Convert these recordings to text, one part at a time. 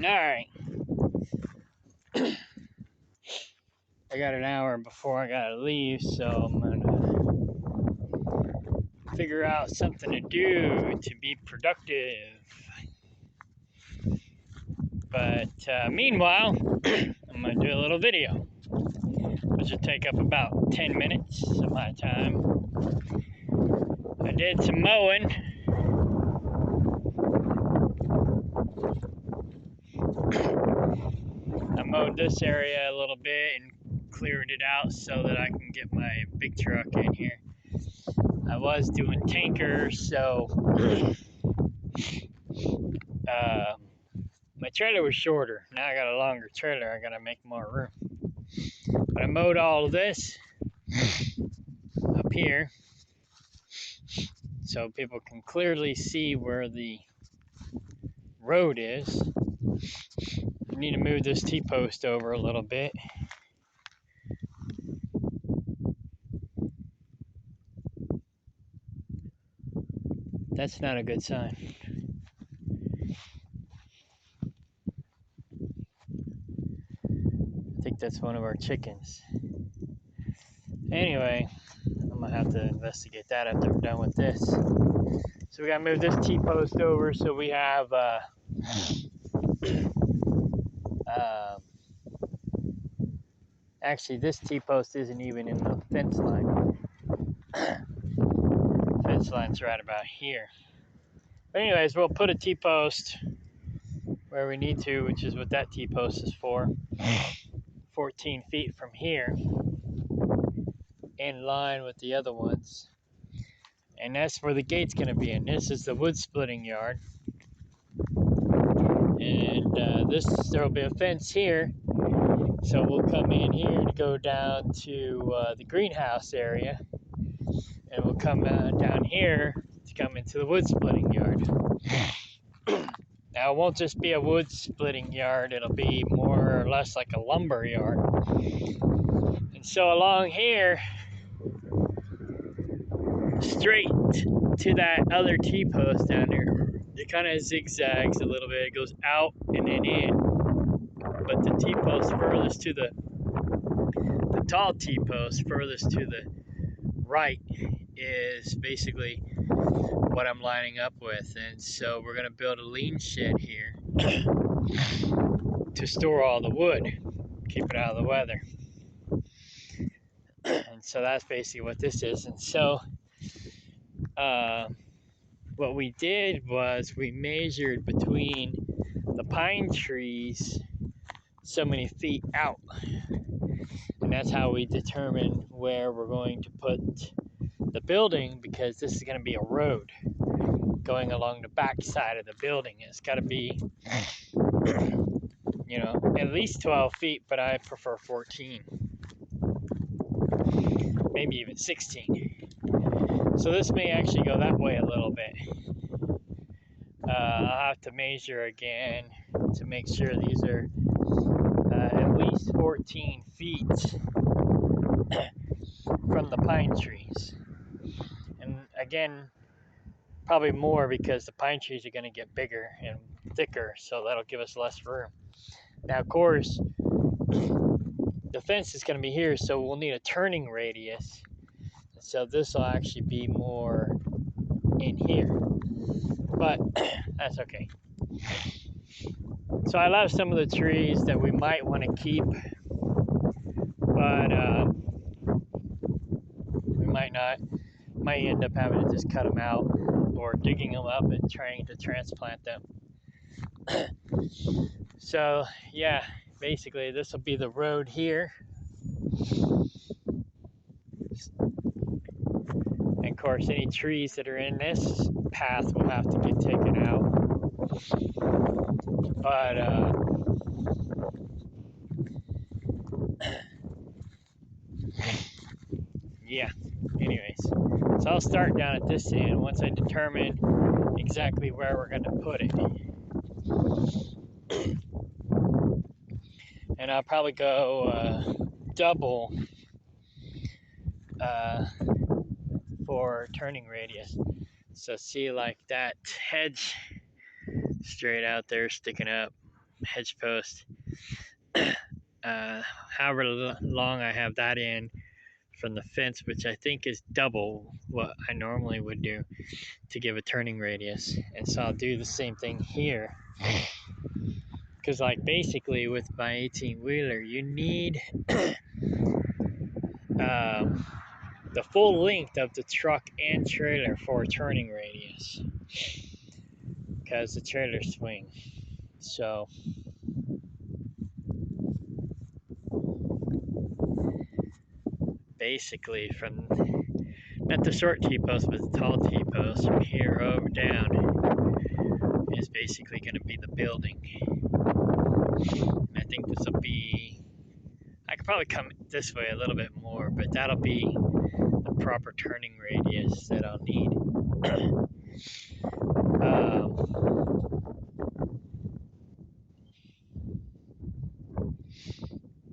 Alright. I got an hour before I gotta leave, so I'm gonna figure out something to do to be productive. But meanwhile, I'm gonna do a little video, which will take up about 10 minutes of my time. I did some mowing. I mowed this area a little bit and cleared it out so that I can get my big truck in here. I was doing tankers, so my trailer was shorter. Now I got a longer trailer. I gotta make more room. But I mowed all of this up here so people can clearly see where the road is. I need to move this T-post over a little bit. That's not a good sign. I think that's one of our chickens. Anyway, I'm gonna have to investigate that after we're done with this. So we gotta move this T-post over so we have actually this T-post isn't even in the fence line. Fence line's right about here. But anyways, we'll put a T-post where we need to, which is what that T-post is for. 14 feet from here, in line with the other ones. And that's where the gate's gonna be in. This is the wood splitting yard. And there'll be a fence here. So we'll come in here to go down to the greenhouse area. And we'll come down here to come into the wood splitting yard. Now, it won't just be a wood splitting yard, it'll be more or less like a lumber yard. And so along here, straight to that other T-post down there, it kind of zigzags a little bit. It goes out and then in. But the T-post furthest to the tall T-post furthest to the right is basically what I'm lining up with. And so we're gonna build a lean shed here to store all the wood, keep it out of the weather. And so that's basically what this is. And so what we did was we measured between the pine trees so many feet out. And that's how we determine where we're going to put the building, because this is going to be a road going along the back side of the building. It's got to be, at least 12 feet, but I prefer 14. Maybe even 16. So this may actually go that way a little bit. I'll have to measure again to make sure these are at least 14 feet from the pine trees. And again, probably more because the pine trees are going to get bigger and thicker, so that'll give us less room. Now, of course, the fence is going to be here, so we'll need a turning radius. So this will actually be more in here, but that's okay. So I love some of the trees that we might want to keep, but we might not. Might end up having to just cut them out or digging them up and trying to transplant them. So yeah, basically this will be the road here. And of course, any trees that are in this path will have to get taken out. But yeah, anyways, so I'll start down at this end once I determine exactly where we're going to put it. And I'll probably go double for turning radius. So see, like that hedge straight out there, sticking up, hedge post. However long I have that in from the fence, which I think is double what I normally would do to give a turning radius. And so I'll do the same thing here. Because, like, basically with my 18 wheeler, you need the full length of the truck and trailer for a turning radius. Because the trailers swing. So, basically, from not the short T-post, but the tall T-post, from here over down is basically going to be the building. And I think this will be, I could probably come this way a little bit more, but that'll be the proper turning radius that I'll need.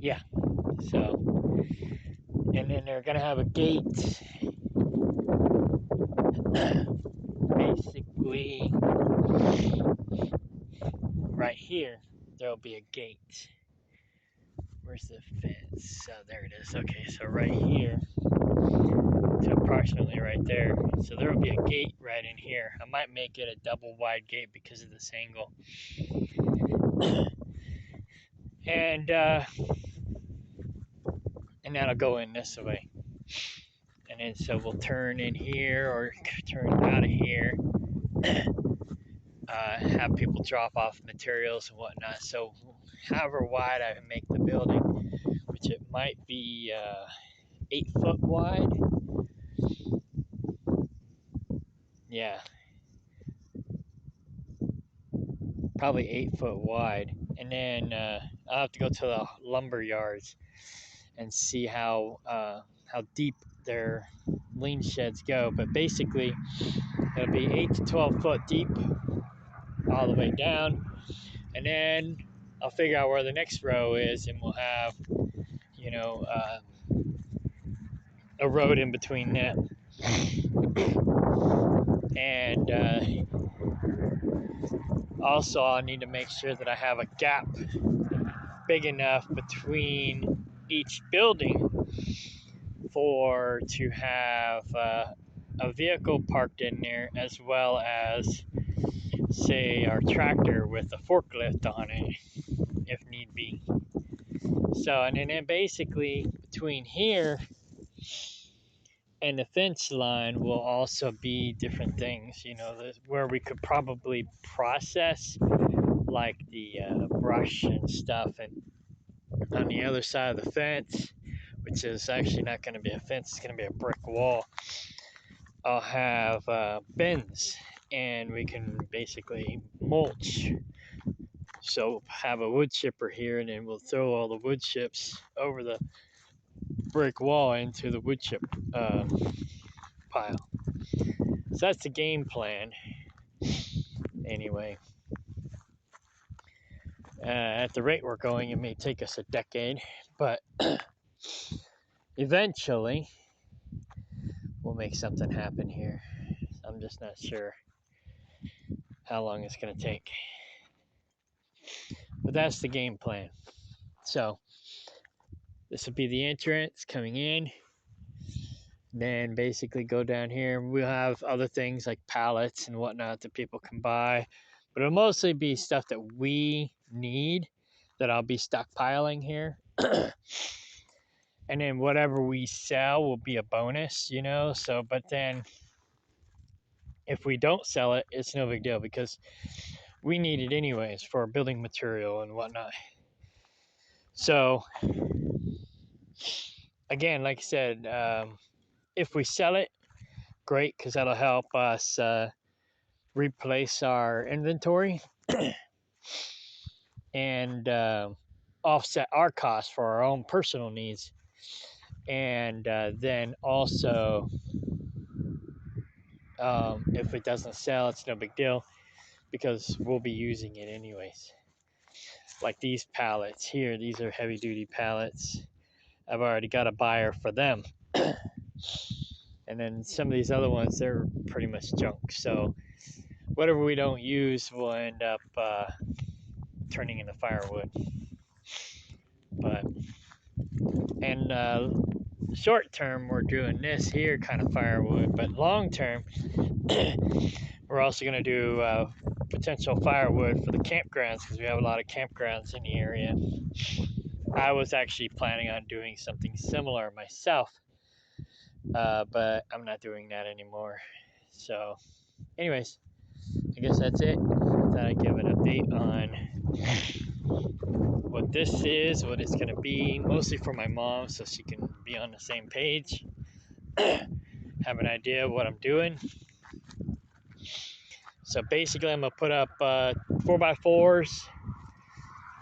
Yeah, so, and then they're going to have a gate basically right here. There'll be a gate. Where's the fence? Oh, there it is. Okay, so right here to approximately right there. So there will be a gate right in here. I might make it a double wide gate because of this angle. And that'll go in this way. And then so we'll turn in here or turn out of here. Have people drop off materials and whatnot. So however wide I make the building, which it might be 8 foot wide. Yeah, probably 8 foot wide. And then I'll have to go to the lumber yards and see how deep their lean sheds go. But basically, it'll be 8 to 12 foot deep all the way down. And then I'll figure out where the next row is, and we'll have, you know, a road in between them. And also, I'll need to make sure that I have a gap big enough between each building to have a vehicle parked in there, as well as, say, our tractor with a forklift on it, if need be. So, and then basically between here and the fence line will also be different things, where we could probably process like the brush and stuff. And on the other side of the fence, which is actually not going to be a fence, it's going to be a brick wall, I'll have bins, and we can basically mulch. So have a wood chipper here, and then we'll throw all the wood chips over the brick wall into the wood chip pile. So that's the game plan. Anyway, at the rate we're going, it may take us a decade, but eventually we'll make something happen here. I'm just not sure how long it's going to take. But that's the game plan. So this will be the entrance coming in. Then basically go down here. We'll have other things like pallets and whatnot that people can buy. But it'll mostly be stuff that we need that I'll be stockpiling here. And then whatever we sell will be a bonus, So, but then if we don't sell it, it's no big deal because we need it anyways for building material and whatnot. So, again, like I said, if we sell it, great, because that'll help us replace our inventory and offset our costs for our own personal needs. And then also, if it doesn't sell, it's no big deal because we'll be using it anyways. Like these pallets here, these are heavy duty pallets. I've already got a buyer for them. And then some of these other ones, they're pretty much junk. So whatever we don't use will end up turning into firewood. But and short term, we're doing this here kind of firewood, but long term, we're also going to do potential firewood for the campgrounds because we have a lot of campgrounds in the area. I was actually planning on doing something similar myself, but I'm not doing that anymore. So, anyways, I guess that's it. I thought I'd give an update on what this is, what it's going to be, mostly for my mom so she can be on the same page, have an idea of what I'm doing. So basically, I'm going to put up 4x4s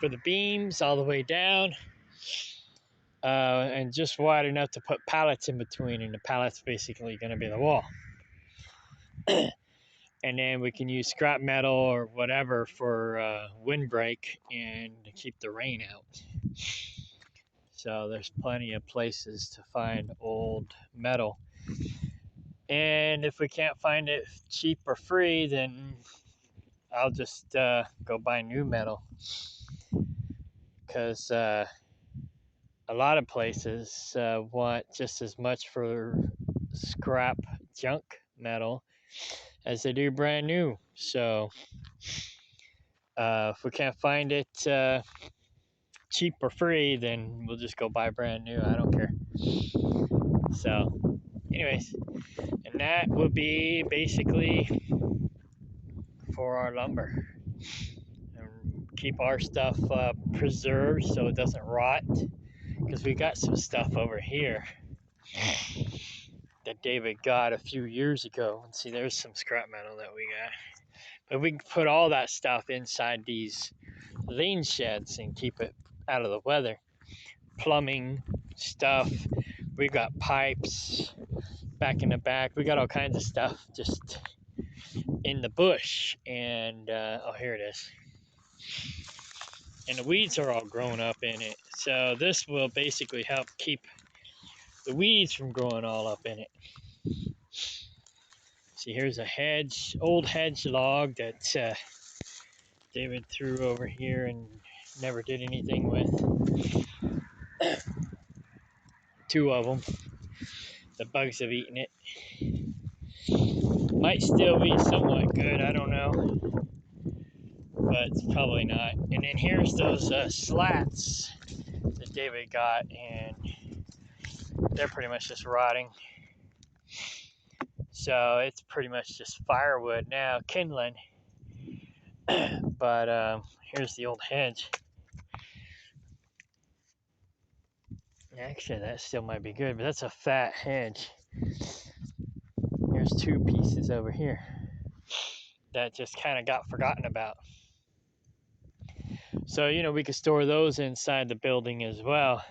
for the beams all the way down, and just wide enough to put pallets in between, and the pallets basically going to be the wall. And then we can use scrap metal or whatever for windbreak and to keep the rain out. So there's plenty of places to find old metal. And if we can't find it cheap or free, then I'll just go buy new metal. Because a lot of places want just as much for scrap junk metal as they do brand new. So if we can't find it cheap or free, then we'll just go buy brand new. I don't care. So, anyways, and that will be basically for our lumber. And keep our stuff preserved so it doesn't rot. Because we got some stuff over here that David got a few years ago. And see, there's some scrap metal that we got. But we can put all that stuff inside these lean sheds and keep it out of the weather. Plumbing stuff. We got pipes back in the back. We got all kinds of stuff just in the bush. And oh, here it is. And the weeds are all grown up in it. So this will basically help keep the weeds from growing all up in it. See, here's a hedge, old hedge log that David threw over here and never did anything with. Two of them. The bugs have eaten it. Might still be somewhat good, I don't know. But it's probably not. And then here's those slats that David got, and they're pretty much just rotting. So it's pretty much just firewood now, kindling. But here's the old hedge. Actually, that still might be good, but that's a fat hedge. Here's two pieces over here that just kind of got forgotten about. So, we could store those inside the building as well.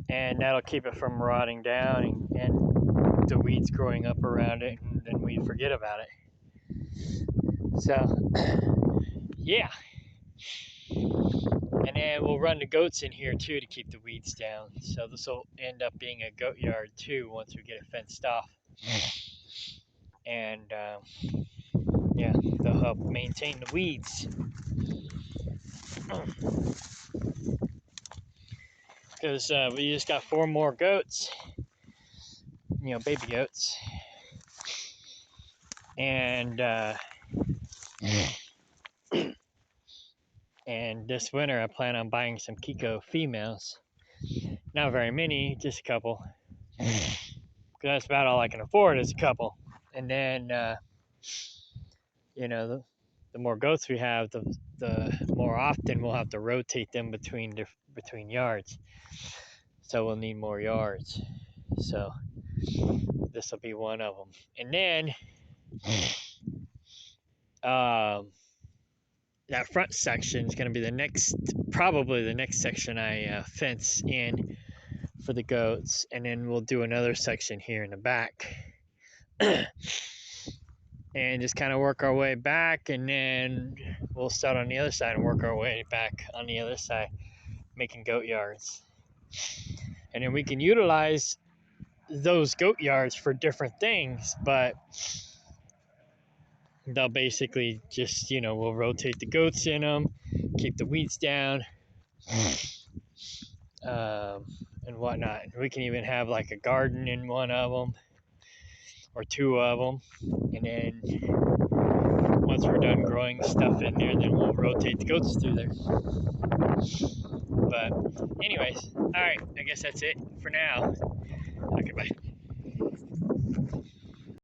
And that'll keep it from rotting down and the weeds growing up around it, and then we forget about it. So, yeah. And then we'll run the goats in here too to keep the weeds down. So this will end up being a goat yard too once we get it fenced off. And yeah, they'll help maintain the weeds. Because we just got 4 more goats, baby goats. And and this winter I plan on buying some Kiko females. Not very many, just a couple. Because that's about all I can afford is a couple. And then, the more goats we have, the more often we'll have to rotate them between yards. So we'll need more yards. So this will be one of them. And then that front section is going to be probably the next section I fence in for the goats. And then we'll do another section here in the back. And just kind of work our way back, and then we'll start on the other side and work our way back on the other side, making goat yards. And then we can utilize those goat yards for different things, but they'll basically just, we'll rotate the goats in them, keep the weeds down, and whatnot. We can even have like a garden in one of them or two of them. And then once we're done growing stuff in there, then we'll rotate the goats through there. But anyways, all right, I guess that's it for now. Okay, bye.